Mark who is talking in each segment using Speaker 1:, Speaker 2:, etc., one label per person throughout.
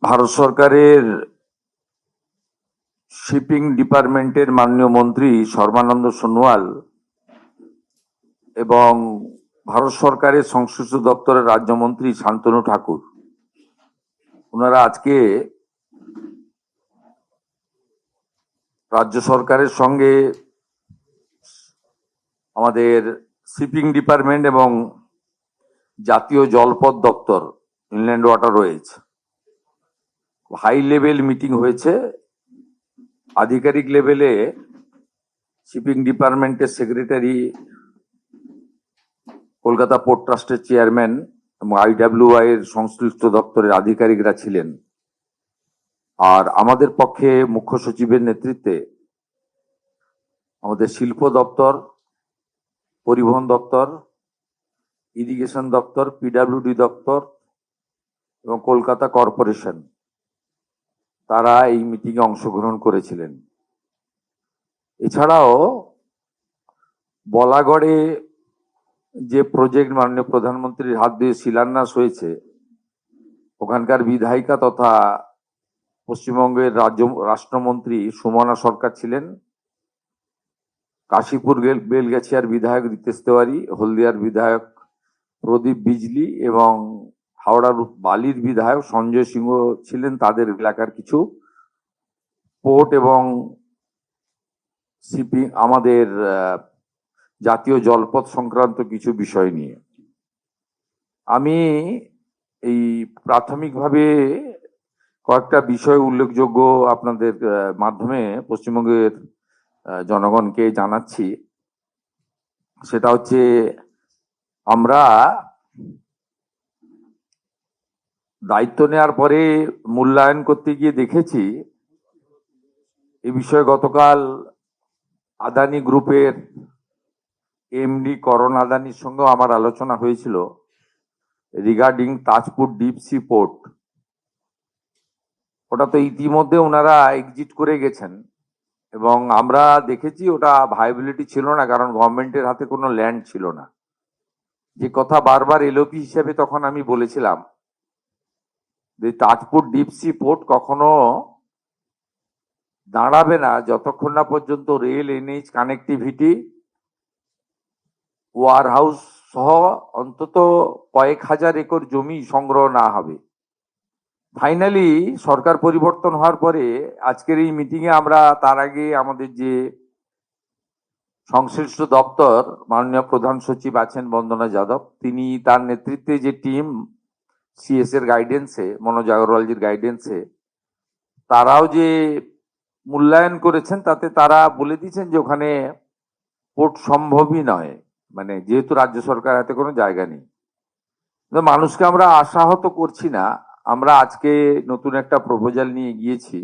Speaker 1: ভারত সরকারের শিপিং ডিপার্টমেন্টের মাননীয় মন্ত্রী সর্বানন্দ সোনোয়াল এবং ভারত সরকারের সংশ্লিষ্ট দপ্তরের রাজ্যমন্ত্রী শান্তনু ঠাকুর ওনারা আজকে রাজ্য সরকারের সঙ্গে আমাদের শিপিং ডিপার্টমেন্ট এবং জাতীয় জলপথ দপ্তর inland waterways high level meeting হয়েছে। আধিকারিক লেভেলে শিপিং ডিপার্টমেন্টের সেক্রেটারি, কলকাতা পোর্ট ট্রাস্টের চেয়ারম্যান এবং আইডব্লিউআই এর সংশ্লিষ্ট দপ্তরের আধিকারিকরা ছিলেন। আর আমাদের পক্ষে মুখ্য সচিবের নেতৃত্বে আমাদের শিল্প দপ্তর, পরিবহন দপ্তর, ইরিগেশন দপ্তর, পিডব্লিউডি দপ্তর এবং কলকাতা কর্পোরেশন তারা এই মিটিংয়ে অংশগ্রহণ করেছিলেন। এছাড়াও বলাগড়ে যে প্রজেক্ট মাননীয় প্রধানমন্ত্রীর হাত দিয়ে শিলান্যাস হয়েছে, ওখানকার বিধায়িকা তথা পশ্চিমবঙ্গের রাষ্ট্রমন্ত্রী সুমনা সরকার ছিলেন, কাশীপুর বেলগাছিয়ার বিধায়ক রিতেশ তেওয়ারি, হলদিয়ার বিধায়ক প্রদীপ বিজলি এবং হাওড়ার বালির বিধায়ক সঞ্জয় সিংহ ছিলেন। তাদের এলাকার কিছু পোর্ট এবং শিপিং আমাদের জাতীয় জলপথ সংক্রান্ত কিছু বিষয় নিয়ে আমি এই প্রাথমিকভাবে কয়েকটা বিষয় উল্লেখযোগ্য আপনাদের মাধ্যমে পশ্চিমবঙ্গের জনগণকে জানাচ্ছি। সেটা হচ্ছে, আমরা দায়িত্ব নেওয়ার পরে মূল্যায়ন করতে গিয়ে দেখেছি এই বিষয়ে গতকাল আদানি গ্রুপের এমডি করণ আদানির সঙ্গেও আমার আলোচনা হয়েছিল regarding Tajpur deep sea port. ওটা তো ইতিমধ্যে ওনারা এক্সিট করে গেছেন এবং আমরা দেখেছি ওটা ভাইবিলিটি ছিল না, কারণ গভর্নমেন্টের হাতে কোনো ল্যান্ড ছিল না। যে কথা বারবার এলওপি হিসেবে তখন আমি বলেছিলাম যে তাজপুর ডিপ সি পোর্ট কখনো দাঁড়াবে না যতক্ষণ না পর্যন্ত rail, NH connectivity, warehouse সহ অন্তত কয়েক হাজার একর জমি সংগ্রহ না হবে। ফাইনালি সরকার পরিবর্তন হওয়ার পরে আজকের এই মিটিং এ আমরা তার আগে আমাদের যে সংশ্লিষ্ট দপ্তর মাননীয় প্রধান সচিব আছেন বন্দনা যাদব, তিনি তার নেতৃত্বে যে টিম সিএস এর গাইডেন্সে, মনোজ আগরওয়ালজির গাইডেন্সে তারাও যে মূল্যায়ন করেছেন, তাতে তারা বলে দিয়েছেন যে ওখানে পোর্ট সম্ভবই নয়, মানে যেহেতু রাজ্য সরকার হাতে কোনো জায়গা নেই। মানুষকে আমরা আশাহত করছি না। আমরা আজকে নতুন একটা প্রপোজাল নিয়ে গিয়েছি।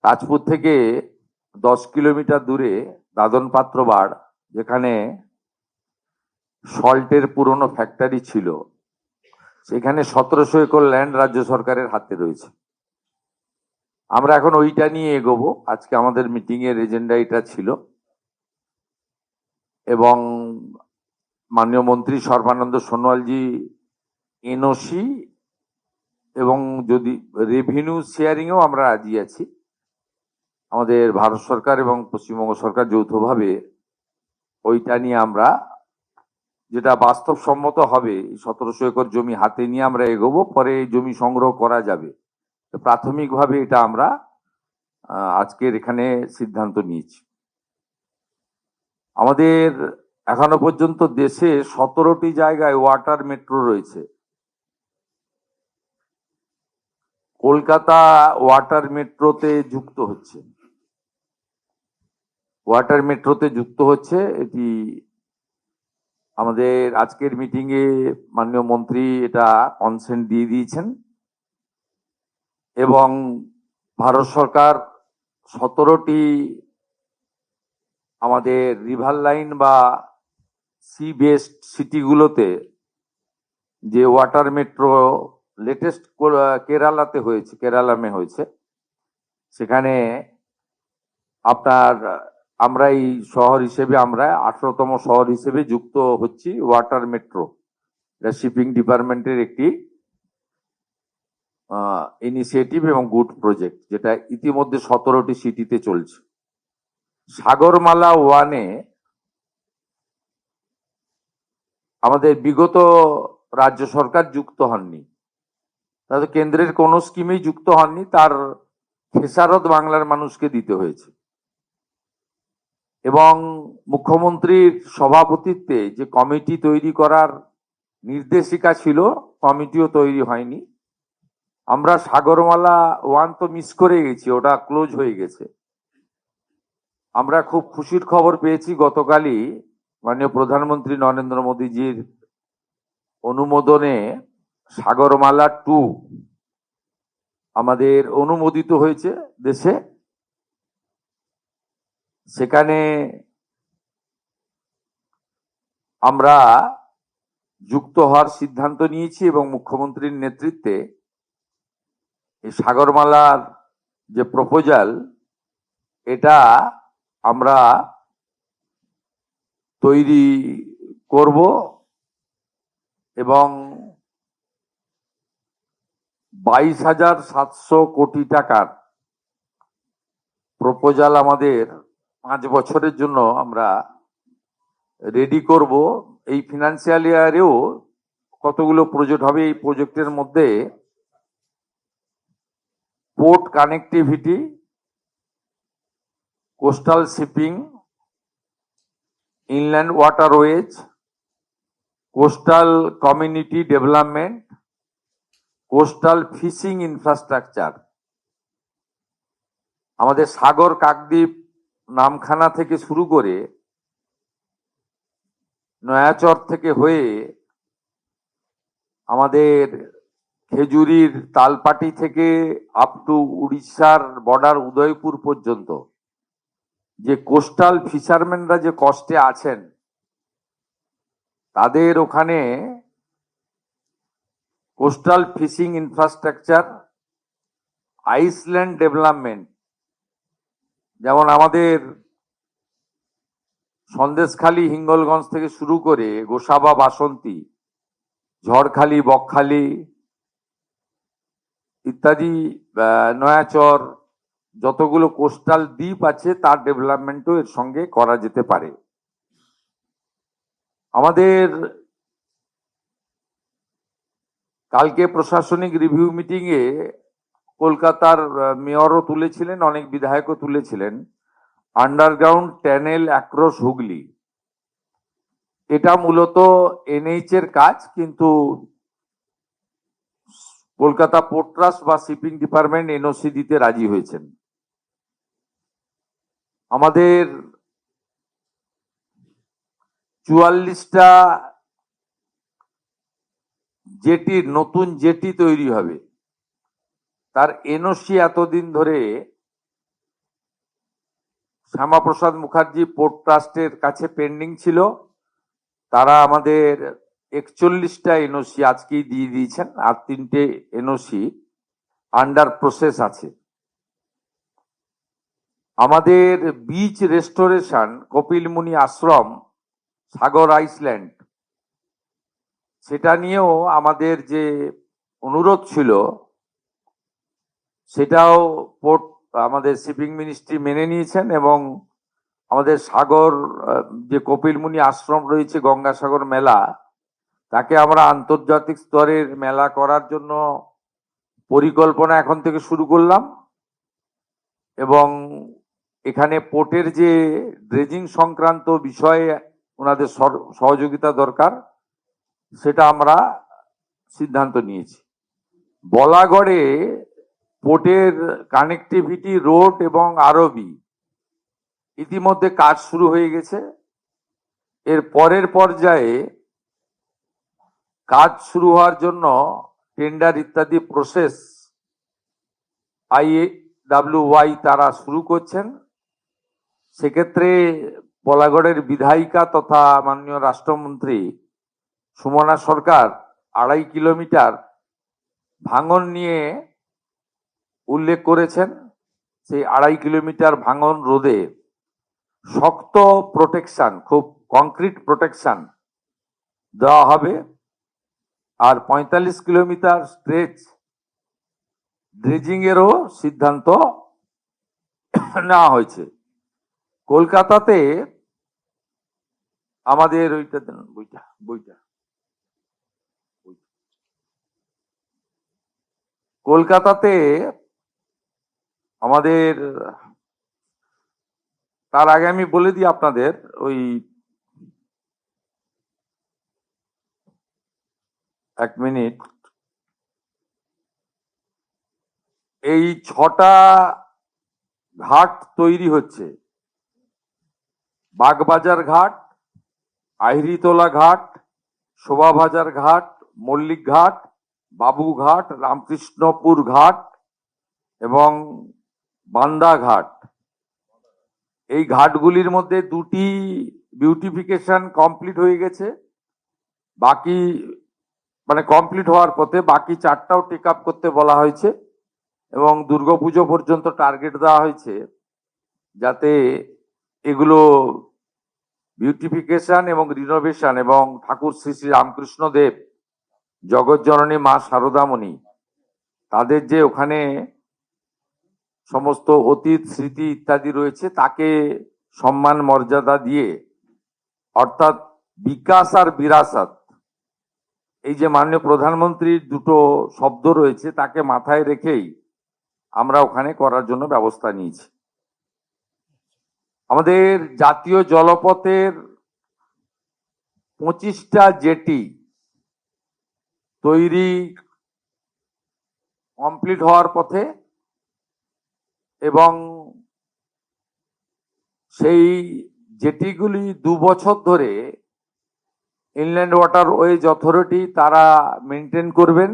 Speaker 1: তাজপুর থেকে 10 কিলোমিটার দূরে দাদন পাত্র বাড়, যেখানে সল্টের পুরনো ফ্যাক্টরি ছিল, সেখানে 1700 একর ল্যান্ড রাজ্য সরকারের হাতে রয়েছে। আমরা এখন ওইটা নিয়ে এগোবো। আজকে আমাদের মিটিং এর এজেন্ডা এটা ছিল এবং মাননীয় মন্ত্রী সর্বানন্দ সোনোয়ালজি এনওসি এবং যদি রেভিনিউ শেয়ারিং এও আমরা রাজি আছি। আমাদের ভারত সরকার এবং পশ্চিমবঙ্গ সরকার যৌথভাবে ওইটা নিয়ে আমরা যেটা বাস্তবসম্মত হবে, 1700 একর জমি হাতে নিয়ে আমরা এগোবো। পরে জমি সংগ্রহ করা যাবে। প্রাথমিকভাবে এটা আমরা আজকের এখানে সিদ্ধান্ত নিয়েছি। আমাদের এখনো পর্যন্ত দেশে 17টি জায়গায় ওয়াটার মেট্রো রয়েছে। কলকাতা ওয়াটার মেট্রোতে যুক্ত হচ্ছে। এটি আমাদের আজকের মিটিং এ মাননীয় মন্ত্রী এটা কনসেন্ট দিয়ে দিয়েছেন এবং ভারত সরকার 17টি আমাদের রিভার লাইন বা সি বেসড সিটিগুলোতে যে ওয়াটার মেট্রো লেটেস্ট কেরালাতে হয়েছে, কেরালামে হয়েছে, সেখানে আপনার আমরা এই শহর হিসেবে আমরা 18তম শহর হিসেবে যুক্ত হচ্ছি ওয়াটার মেট্রো। এটা শিপিং ডিপার্টমেন্টের একটি ইনিশিয়েটিভ এবং গুড প্রজেক্ট, যেটা ইতিমধ্যে 17টি সিটিতে চলছে। সাগরমালা ওয়ানে আমাদের বিগত রাজ্য সরকার যুক্ত হননি, তাদের কেন্দ্রের কোনো স্কিমেই যুক্ত হননি, তার খেসারত বাংলার মানুষকে দিতে হয়েছে। এবং মুখ্যমন্ত্রীর সভাপতিত্বে যে কমিটি তৈরি করার নির্দেশিকা ছিল, কমিটিও তৈরি হয়নি। আমরা সাগরমালা ওয়ান তো মিস করে গেছি, ওটা ক্লোজ হয়ে গেছে। আমরা খুব খুশির খবর পেয়েছি গতকালই মাননীয় প্রধানমন্ত্রী নরেন্দ্র মোদীজির অনুমোদনে সাগরমালা 2 আমাদের অনুমোদিত হয়েছে দেশে। সেখানে আমরা যুক্ত হওয়ার সিদ্ধান্ত নিয়েছি এবং মুখ্যমন্ত্রীর নেতৃত্বে এই সাগরমালার যে প্রপোজাল, এটা আমরা তৈরি করব এবং 22,700 কোটি টাকার প্রপোজাল আমাদের 5 বছরের জন্য আমরা রেডি করব। এই ফিনান্সিয়াল ইয়ারেও কতগুলো প্রজেক্ট হবে। এই প্রজেক্টের মধ্যে port connectivity, coastal shipping, inland waterways, coastal community development, coastal fishing infrastructure. আমাদের সাগর কাকদ্বীপ নামখানা থেকে শুরু করে নয়াচর থেকে হয়ে আমাদের খেজুরির তালপাটি থেকে আপ টু উড়িষ্যার বর্ডার উদয়পুর পর্যন্ত যে কোস্টাল ফিশারম্যানরা যে কষ্টে আছেন, তাদের ওখানে coastal fishing infrastructure, island development, যেমন আমাদের সন্দেশখালী হিঙ্গলগঞ্জ থেকে শুরু করে গোসাবা বাসন্তী, ঝড়খালি, বকখালি ইত্যাদি নয়াচর যতগুলো কোস্টাল দ্বীপ আছে তার ডেভেলপমেন্টও এর সঙ্গে করা যেতে পারে। আমাদের কালকে প্রশাসনিক রিভিউ মিটিং এ কলকাতার মেয়রও তুলেছিলেন, অনেক বিধায়কও তুলেছিলেন, আন্ডারগ্রাউন্ড টানেল অ্যাক্রস হুগলি। এটা মূলত এনএইচ এর কাজ, কিন্তু কলকাতা পোর্ট ট্রাস্ট বা শিপিং ডিপার্টমেন্ট এনওসি দিতে রাজি হয়েছেন। আমাদের 44টা জেটি, নতুন জেটি তৈরি হবে, তার এনওসি এতদিন ধরে শ্যামাপ্রসাদ মুখার্জি পোর্ট ট্রাস্টের কাছে পেন্ডিং ছিল। তারা আমাদের 41টা এনওসি আজকেই দিয়ে দিয়েছেন, আর 3টে এনওসি আন্ডার প্রসেস আছে। আমাদের বিচ রেস্টোরেশন কপিলমুনি আশ্রম সাগর আইসল্যান্ড, সেটা নিয়েও আমাদের যে অনুরোধ ছিল সেটাও পোর্ট আমাদের শিপিং মিনিস্ট্রি মেনে নিয়েছেন এবং আমাদের সাগর যে কপিলমুনি আশ্রম রয়েছে, গঙ্গাসাগর মেলা, তাকে আমরা আন্তর্জাতিক স্তরের মেলা করার জন্য পরিকল্পনা এখন থেকে শুরু করলাম। এবং এখানে পোর্টের যে ড্রেজিং সংক্রান্ত বিষয়ে ওনাদের সহযোগিতা দরকার, সেটা আমরা সিদ্ধান্ত নিয়েছি। বলাগড়ে পোর্টের কানেক্টিভিটি রোড এবং আরবি ইতিমধ্যে কাজ শুরু হয়ে গেছে। এর পরের পর্যায়ে কাজ শুরু হওয়ার জন্য টেন্ডার ইত্যাদি প্রসেস IAWY তারা শুরু করছেন। সেক্ষেত্রে বলাগড়ের বিধায়িকা তথা মাননীয় রাষ্ট্রমন্ত্রী সুমনা সরকার 2.5 কিলোমিটার ভাঙন নিয়ে উল্লেখ করেছেন। সেই 2.5 কিলোমিটার ভাঙন রোধে শক্ত প্রোটেকশন, খুব কংক্রিট প্রোটেকশন দেওয়া হবে। আর 45 কিলোমিটার স্ট্রেচ ড্রেজিং এরও সিদ্ধান্ত নেওয়া হয়েছে। কলকাতাতে আমাদের ওইটা দেন, বইটা বইটা কলকাতাতে আমাদের, তার আগে আমি বলে দিই আপনাদের, ওই এক মিনিট, এই 6টা ঘাট তৈরি হচ্ছে: বাগবাজার ঘাট, আহিরিতলা ঘাট, শোভাবাজার ঘাট, মল্লিক ঘাট, বাবুঘাট, রামকৃষ্ণপুর ঘাট এবং বান্দা ঘাট। এই ঘাটগুলির মধ্যে 2টি বিউটিফিকেশন কমপ্লিট হয়ে গেছে, বাকি মানে কমপ্লিট হওয়ার পথে, বাকি 4টাও টেক আপ করতে বলা হয়েছে এবং দুর্গাপুজো পর্যন্ত টার্গেট দেওয়া হয়েছে যাতে এগুলো বিউটিফিকেশন এবং রিনোভেশন এবং ঠাকুর শ্রী শ্রী রামকৃষ্ণ দেব, জগৎজননী মা শারদামণি, তাদের যে ওখানে সমস্ত অতীত স্মৃতি ইত্যাদি রয়েছে তাকে সম্মান মর্যাদা দিয়ে, অর্থাৎ বিকাশ আর বিরাসত, এই যে মাননীয় প্রধানমন্ত্রীর দুটো শব্দ রয়েছে তাকে মাথায় রেখেই আমরা ওখানে করার জন্য ব্যবস্থা নিয়েছি। আমাদের জাতীয় জলপথের 25টা জেটি তৈরি কমপ্লিট হওয়ার পথে এবং সেই জেটিগুলি 2 বছর ধরে ইনল্যান্ড ওয়াটারওয়েজ অথরিটি তারা মেনটেন করবেন,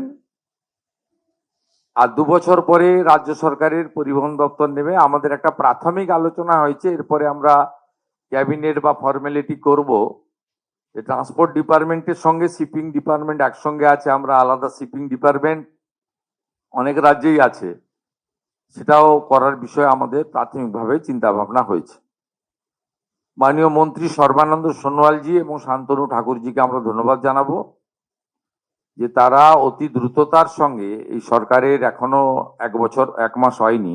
Speaker 1: আর 2 বছর পরে রাজ্য সরকারের পরিবহন দপ্তর নেবে। আমাদের একটা প্রাথমিক আলোচনা হয়েছে, এরপরে আমরা ক্যাবিনেট বা ফর্মালিটি করব। ট্রান্সপোর্ট ডিপার্টমেন্টের সঙ্গে শিপিং ডিপার্টমেন্ট একসঙ্গে আছে, আমরা আলাদা শিপিং ডিপার্টমেন্ট অনেক রাজ্যেই আছে, সেটাও করার বিষয়ে আমাদের প্রাথমিকভাবে চিন্তা ভাবনা হয়েছে। মাননীয় মন্ত্রী সর্বানন্দ সোনোয়ালজি এবং শান্তনু ঠাকুরজিকে আমরা ধন্যবাদ জানাবো যে তারা অতি দ্রুততার সঙ্গে, এই সরকারের এখনো 1 বছর 1 মাস হয়নি,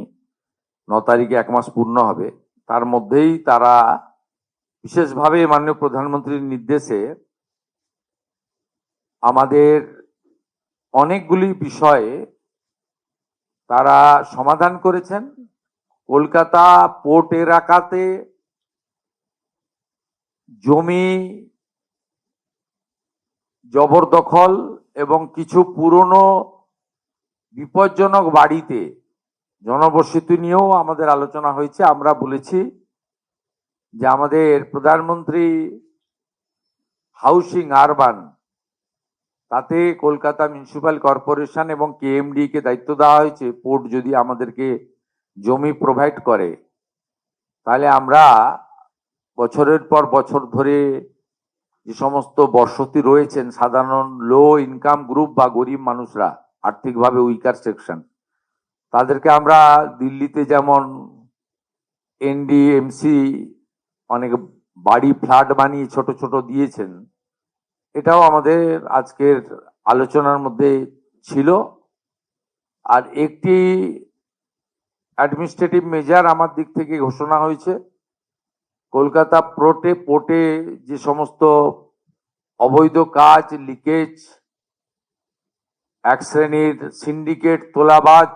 Speaker 1: 9 তারিখে 1 মাস পূর্ণ হবে, তার মধ্যেই তারা বিশেষভাবে মাননীয় প্রধানমন্ত্রীর নির্দেশে আমাদের অনেকগুলি বিষয়ে তারা সমাধান করেছেন। কলকাতা পোর্ট এলাকাতে জমি জবরদখল এবং কিছু পুরনো বিপজ্জনক বাড়িতে জনবসতি নিয়েও আমাদের আলোচনা হয়েছে। আমরা বলেছি যে আমাদের প্রধানমন্ত্রী হাউসিং আরবান, তাতে কলকাতা মিউনিসিপ্যাল কর্পোরেশন এবং কেএমডি কে দায়িত্ব দেওয়া হয়েছে, পোর্ট যদি আমাদেরকে জমি প্রোভাইড করে তাহলে আমরা বছরের পর বছর ধরে যে সমস্ত বসতি রয়েছেন, সাধারণ লো ইনকাম গ্রুপ বা গরিব মানুষরা, আর্থিকভাবে উইকার সেকশন, তাদেরকে আমরা দিল্লিতে যেমন এনডিএমসি অনেক বাড়ি ফ্ল্যাট বানিয়ে ছোট ছোট দিয়েছেন, এটাও আমাদের আজকের আলোচনার মধ্যে ছিল। আর একটি অ্যাডমিনিস্ট্রেটিভ মেজার আমার দিক থেকে ঘোষণা হয়েছে, কলকাতা পোর্টে যে সমস্ত অবৈধ কাজ, লিকেজ, এক শ্রেণীর সিন্ডিকেট, তোলাবাজ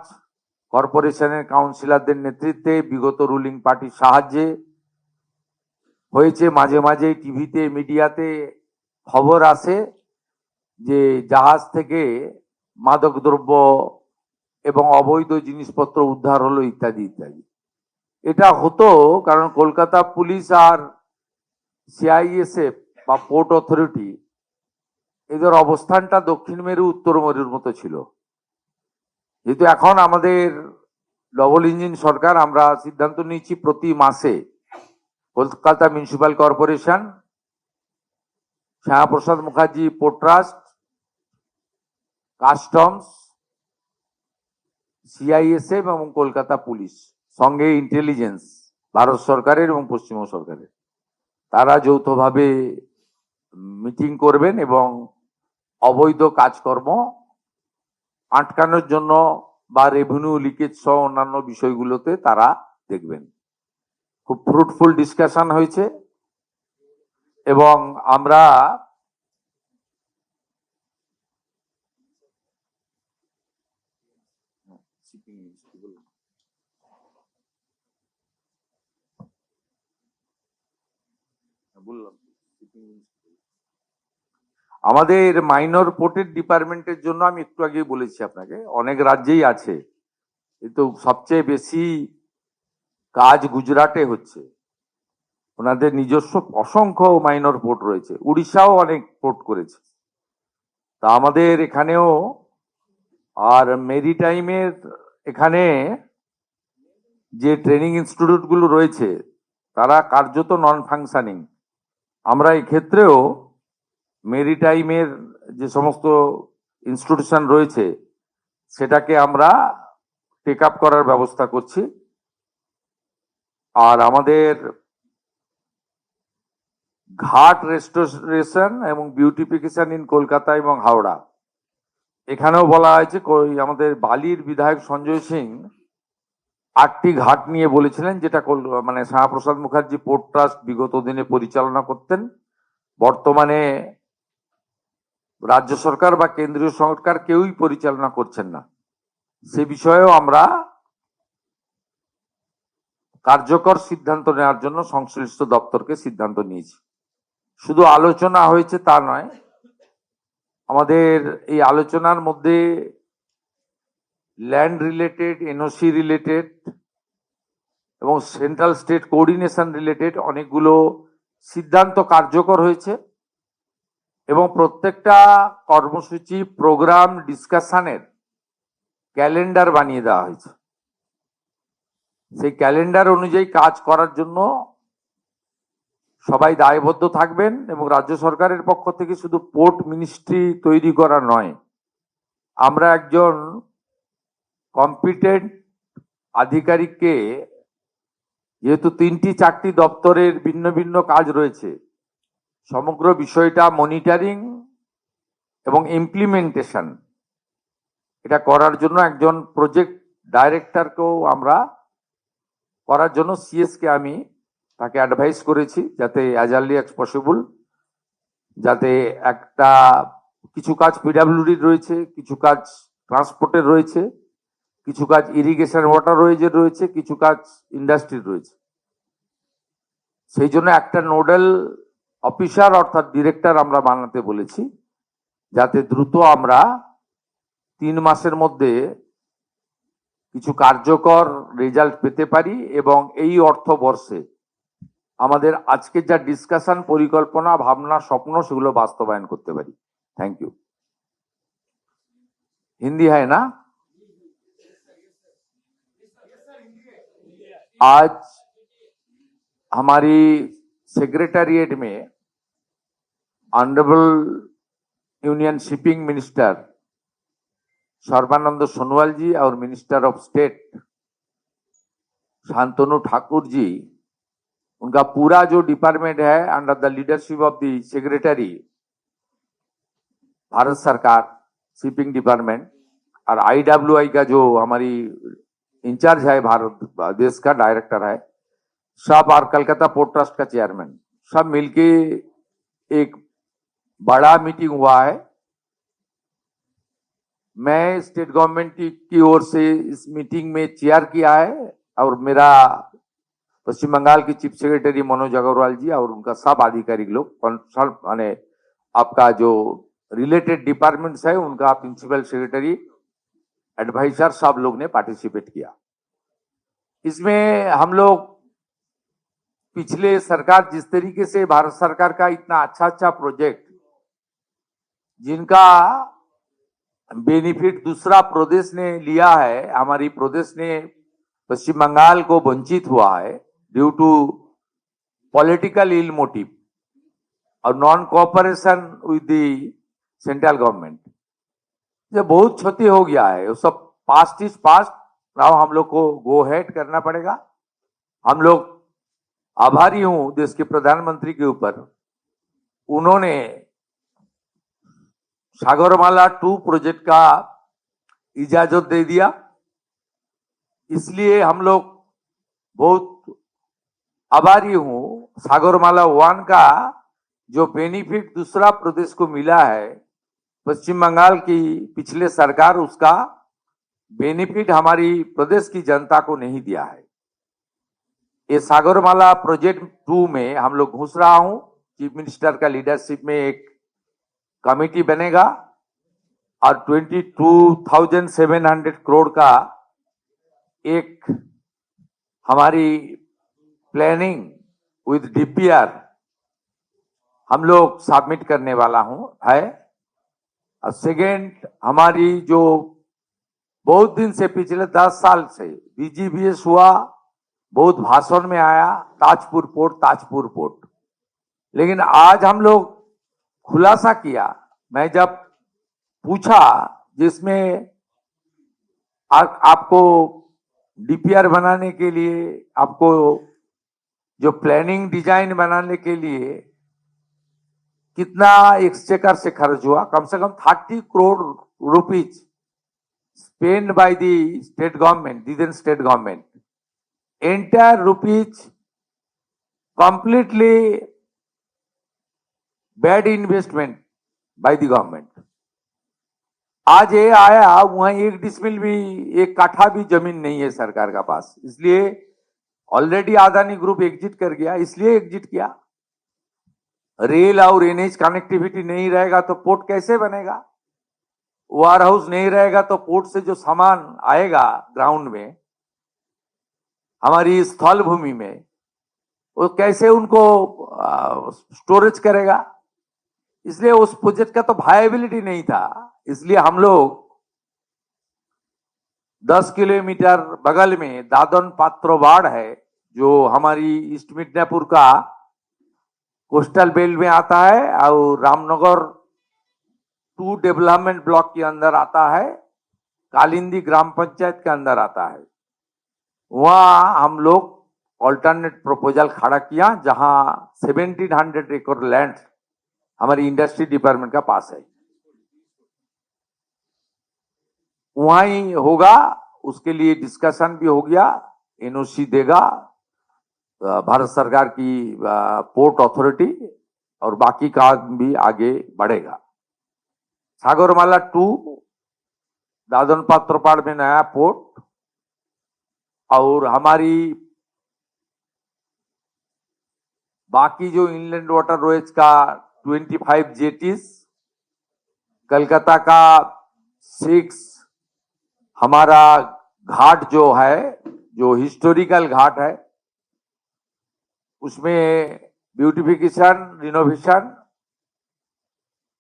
Speaker 1: কর্পোরেশনের কাউন্সিলরদের নেতৃত্বে বিগত রুলিং পার্টির সাহায্যে হয়েছে। মাঝে মাঝে টিভিতে মিডিয়াতে খবর আসে যে জাহাজ থেকে মাদকদ্রব্য এবং অবৈধ জিনিসপত্র উদ্ধার হলো ইত্যাদি ইত্যাদি। এটা হতো কারণ কলকাতা পুলিশ আর সিআইএসএফ বা পোর্ট অথরিটি, এদের অবস্থানটা দক্ষিণ মেরু উত্তর মেরুর মতো ছিল। যেহেতু এখন আমাদের ডবল ইঞ্জিন সরকার, আমরা সিদ্ধান্ত নিয়েছি প্রতি মাসে Kolkata municipal corporation, Shyamaprasad Mukherjee port trust, customs, CISF এবং কলকাতা পুলিশ, সঙ্গে ইন্টেলিজেন্স ভারত সরকারের এবং পশ্চিমবঙ্গ সরকারের, তারা যৌথভাবে মিটিং করবেন এবং অবৈধ কাজকর্ম আটকানোর জন্য বা রেভিনিউ লিকেজ সহ অন্যান্য বিষয়গুলোতে তারা দেখবেন। খুব ফ্রুটফুল ডিসকাশন হয়েছে এবং আমরা আমাদের মাইনর পোর্টের ডিপার্টমেন্টের জন্য আমি একটু আগে বলেছি আপনাকে, অনেক রাজ্যেই আছে, কিন্তু সবচেয়ে বেশি কাজ গুজরাটে হচ্ছে। ওনাদের নিজস্ব অসংখ্য মাইনর পোর্ট রয়েছে, উড়িষ্যাও অনেক পোর্ট করেছে। তা আমাদের এখানেও আর মেরিটাইমের এখানে যে ট্রেনিং ইনস্টিটিউট গুলো রয়েছে তারা কার্যত নন ফাংশনিং। আমরা এক্ষেত্রেও মেরিটাইমের যে সমস্ত ইনস্টিটিউশন রয়েছে সেটাকে আমরা টেক আপ করার ব্যবস্থা করছি। আর আমাদের ঘাট রেস্টোরেশন এবং বিউটিফিকেশন ইন কলকাতা এবং হাওড়া, এখানেও বলা হয়েছে আমাদের বালির বিধায়ক সঞ্জয় সিং 8টি ঘাট নিয়ে বলেছিলেন, যেটা মানে শ্যামাপ্রসাদ মুখার্জি পোর্ট ট্রাস্ট বিগত দিনে পরিচালনা করতেন। বর্তমানে রাজ্য সরকার বা কেন্দ্রীয় সরকার কেউই পরিচালনা করছেন না। সে বিষয়েও আমরা কার্যকর সিদ্ধান্ত নেওয়ার জন্য সংশ্লিষ্ট দপ্তরকে সিদ্ধান্ত নিয়েছি। শুধু আলোচনা হয়েছে তা নয়, আমাদের এই আলোচনার মধ্যে ল্যান্ড রিলেটেড, এনওসি রিলেটেড এবং সেন্ট্রাল স্টেট কোঅর্ডিনেশন রিলেটেড অনেকগুলো সিদ্ধান্ত কার্যকর হয়েছে এবং প্রত্যেকটা কর্মসূচি, প্রোগ্রাম, ডিসকাশনের ক্যালেন্ডার বানিয়ে দেওয়া হয়েছে। সেই ক্যালেন্ডার অনুযায়ী কাজ করার জন্য সবাই দায়বদ্ধ থাকবেন এবং রাজ্য সরকারের পক্ষ থেকে শুধু পোর্ট মিনিস্ট্রি তৈরি করা নয়, আমরা একজন কম্পিটেন্ট আধিকারিককে, যেহেতু 3টি-4টি দপ্তরের ভিন্ন ভিন্ন কাজ রয়েছে, সমগ্র বিষয়টা মনিটরিং এবং ইমপ্লিমেন্টেশন এটা করার জন্য একজন প্রজেক্ট ডাইরেক্টরকেও আমরা করার জন্য সিএস কে আমি তাকে অ্যাডভাইস করেছি, যাতে অ্যাজ আর্লি অ্যাজ পসিবল, যাতে একটা কিছু কাজ পিডাব্লিউডির রয়েছে, কিছু কাজ ট্রান্সপোর্টের রয়েছে, কিছু কাজ ইরিগেশন ওয়াটারওয়েজের রয়েছে, কিছু কাজ ইন্ডাস্ট্রির রয়েছে। সেই জন্য একটা নোডাল অফিসার অর্থাৎ ডিরেক্টর আমরা বানাতে বলেছি, যাতে দ্রুত আমরা 3 মাসের মধ্যে কিছু কার্যকর রেজাল্ট পেতে পারি এবং এই অর্থবর্ষে আমাদের আজকে যা ডিসকাশন, পরিকল্পনা, ভাবনা, স্বপ্ন সেগুলো বাস্তবায়ন করতে পারি। Thank you. हिंदी है ना? आज हमारी सेक्रेटेरिएट में honourable union shipping minister Sarbananda Sonowal ji और minister of state Shantanu Thakur ji, उनका पूरा जो डिपार्टमेंट है under the leadership of the secretary Bharat सरकार शिपिंग डिपार्टमेंट, और IWI का जो हमारी इंचार्ज है भारत देश का डायरेक्टर है, सब, और कलकत्ता पोर्ट ट्रस्ट का चेयरमैन, सब मिलके एक बड़ा मीटिंग हुआ है। मैं स्टेट गवर्नमेंट की ओर से इस मीटिंग में चेयर किया है और मेरा पश्चिम बंगाल की चीफ सेक्रेटरी मनोज अग्रवाल जी और उनका सब आधिकारिक लोग, माने आपका जो रिलेटेड डिपार्टमेंट्स है उनका प्रिंसिपल सेक्रेटरी, एडवाइजर, सब लोग ने पार्टिसिपेट किया। इसमें हम लोग पिछले सरकार जिस तरीके से भारत सरकार का इतना अच्छा प्रोजेक्ट जिनका बेनिफिट दूसरा प्रदेश ने लिया है, हमारी प्रदेश ने पश्चिम बंगाल को वंचित हुआ है due to political ill motive और non cooperation with the central government, ये बहुत क्षति हो गया है। वो सब पास्ट इज पास्ट, नाउ हम लोग को गो हेड करना पड़ेगा। हम लोग आभारी हूं देश के प्रधानमंत्री के ऊपर, उन्होंने सागरमाला 2 प्रोजेक्ट का इजाजत दे दिया इसलिए हम लोग बहुत आभारी हूँ। सागरमाला 1 का जो बेनिफिट दूसरा प्रदेश को मिला है, पश्चिम बंगाल की पिछले सरकार उसका बेनिफिट हमारी प्रदेश की जनता को नहीं दिया है। ये सागरमाला प्रोजेक्ट 2 में हम लोग घुस रहा हूं। चीफ मिनिस्टर का लीडरशिप में एक कमेटी बनेगा और 22,700 करोड़ का एक हमारी प्लानिंग विद डीपीआर हम लोग सबमिट करने वाला है। और सेकेंड, हमारी जो बहुत दिन से पिछले 10 साल से बीजीबीएस हुआ, बहुत भाषण में आया ताजपुर पोर्ट, लेकिन आज हम लोग खुलासा किया। मैं जब पूछा जिसमें आपको डीपीआर बनाने के लिए, आपको जो प्लानिंग डिजाइन बनाने के लिए कितना एक्सचेकर से खर्च हुआ, कम से कम 30 crore rupees spent by the state government, Didan state government. Entire rupees completely bad investment by the government. आज ये आया, वहां एक डिसमिल भी, एक काठा भी जमीन नहीं है सरकार का पास। इसलिए ऑलरेडी अदानी ग्रुप एग्जिट कर गया, इसलिए एग्जिट किया। रेल और एनएच कनेक्टिविटी नहीं रहेगा तो पोर्ट कैसे बनेगा? वेयर हाउस नहीं रहेगा तो पोर्ट से जो सामान आएगा ग्राउंड में, हमारी स्थल भूमि में, वो कैसे उनको स्टोरेज करेगा? इसलिए उस प्रोजेक्ट का तो वायबिलिटी नहीं था। इसलिए हम लोग 10 किलोमीटर बगल में दादन पात्रोबाड़ है, जो हमारी ईस्ट मिदनापुर का कोस्टल बेल्ट में आता है और रामनगर 2 डेवलपमेंट ब्लॉक के अंदर आता है, कालिंदी ग्राम पंचायत के अंदर आता है। वहां हम लोग ऑल्टरनेट प्रपोजल खड़ा किया, जहां 1700 एकड़ लैंड हमारी इंडस्ट्री डिपार्टमेंट का पास है, वहां ही होगा। उसके लिए डिस्कशन भी हो गया, एनओसी देगा भारत सरकार की पोर्ट अथॉरिटी, और बाकी काम भी आगे बढ़ेगा। सागरमाला 2 दादन पात्रोपाड़ में नया पोर्ट, और हमारी बाकी जो इनलैंड वाटर रोएज का 25 जेटीज, कलकत्ता का 6 हमारा घाट जो है, जो हिस्टोरिकल घाट है, उसमें ब्यूटिफिकेशन, रिनोवेशन,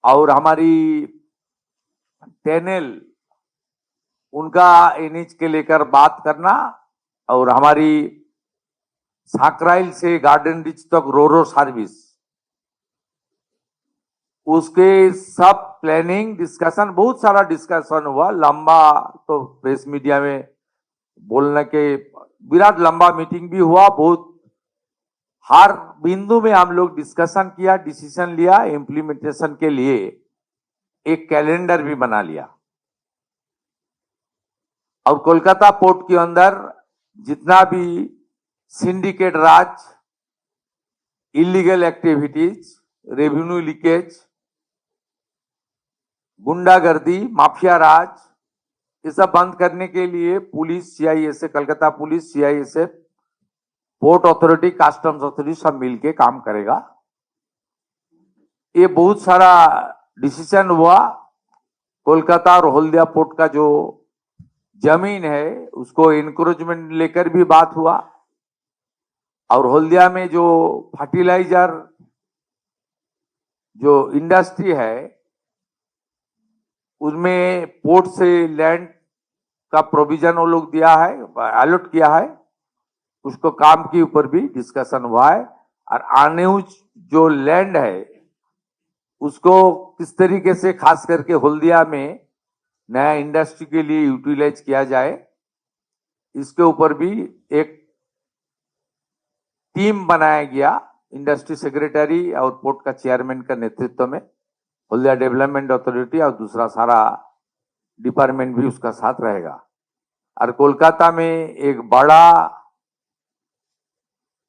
Speaker 1: और हमारी टनल उनका एनएच के लेकर बात करना, और हमारी साकराइल से गार्डन रिच तक रोरो सर्विस, उसके सब प्लानिंग डिस्कशन, बहुत सारा डिस्कशन हुआ। लंबा तो प्रेस मीडिया में बोलने के, विराट लंबा मीटिंग भी हुआ। बहुत हर बिंदु में हम लोग डिस्कशन किया, डिसीजन लिया। इम्प्लीमेंटेशन के लिए एक कैलेंडर भी बना लिया। और कोलकाता पोर्ट के अंदर जितना भी सिंडिकेट राज, इलीगल एक्टिविटीज, रेवेन्यू लीकेज, गुंडागर्दी, माफिया राज, ये सब बंद करने के लिए police, CISF, Calcutta police, CISF, port authority, customs authority सब मिलके काम करेगा। ये बहुत सारा डिसीजन हुआ। कोलकाता और हल्दिया पोर्ट का जो जमीन है उसको इंक्रोचमेंट लेकर भी बात हुआ, और हल्दिया में जो फर्टिलाइजर जो इंडस्ट्री है, उसमें पोर्ट से लैंड का प्रोविजन वो लोग दिया है, अलॉट किया है, उसको काम के ऊपर भी डिस्कशन हुआ है। और अनयूज जो लैंड है उसको किस तरीके से खास करके हल्दिया में नया इंडस्ट्री के लिए यूटिलाइज किया जाए, इसके ऊपर भी एक टीम बनाया गया। इंडस्ट्री सेक्रेटरी और पोर्ट का चेयरमैन का नेतृत्व में हल्दिया डेवलपमेंट अथॉरिटी और दूसरा सारा डिपार्टमेंट भी उसका साथ रहेगा। और कोलकाता में एक बड़ा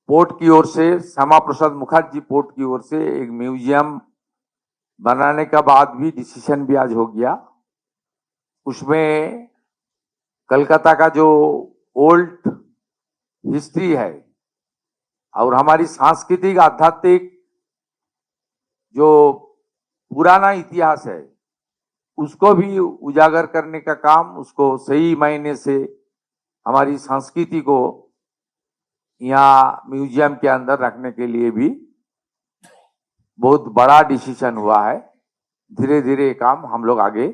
Speaker 1: पोर्ट की ओर से, श्यामा प्रसाद मुखर्जी पोर्ट की ओर से एक म्यूजियम बनाने का बाद भी डिसीजन भी आज हो गया। उसमें कलकत्ता का जो ओल्ड हिस्ट्री है और हमारी सांस्कृतिक आध्यात्मिक जो पुराना इतिहास है उसको भी उजागर करने का काम, उसको सही मायने से हमारी संस्कृति को यहाँ म्यूजियम के अंदर रखने के लिए भी बहुत बड़ा डिसीजन हुआ है। धीरे धीरे ये काम हम लोग आगे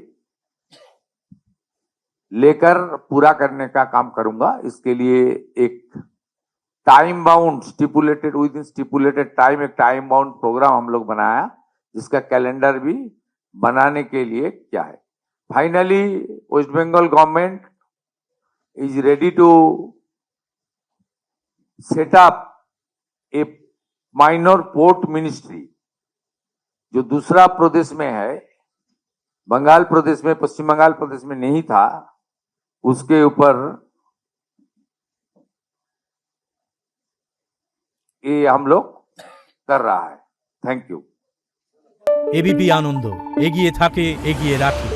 Speaker 1: लेकर पूरा करने का काम करूंगा। इसके लिए एक time bound stipulated, with in stipulated time, एक टाइम बाउंड प्रोग्राम हम लोग बनाया, जिसका कैलेंडर भी बनाने के लिए क्या है। Finally West Bengal government is ready to set up a minor port ministry, जो दूसरा प्रदेश में है, बंगाल प्रदेश में, पश्चिम बंगाल प्रदेश में नहीं था, उसके ऊपर ये हम लोग कर रहा है। Thank you.
Speaker 2: एबीपी आनंद एगिए थाके एगिए राखे।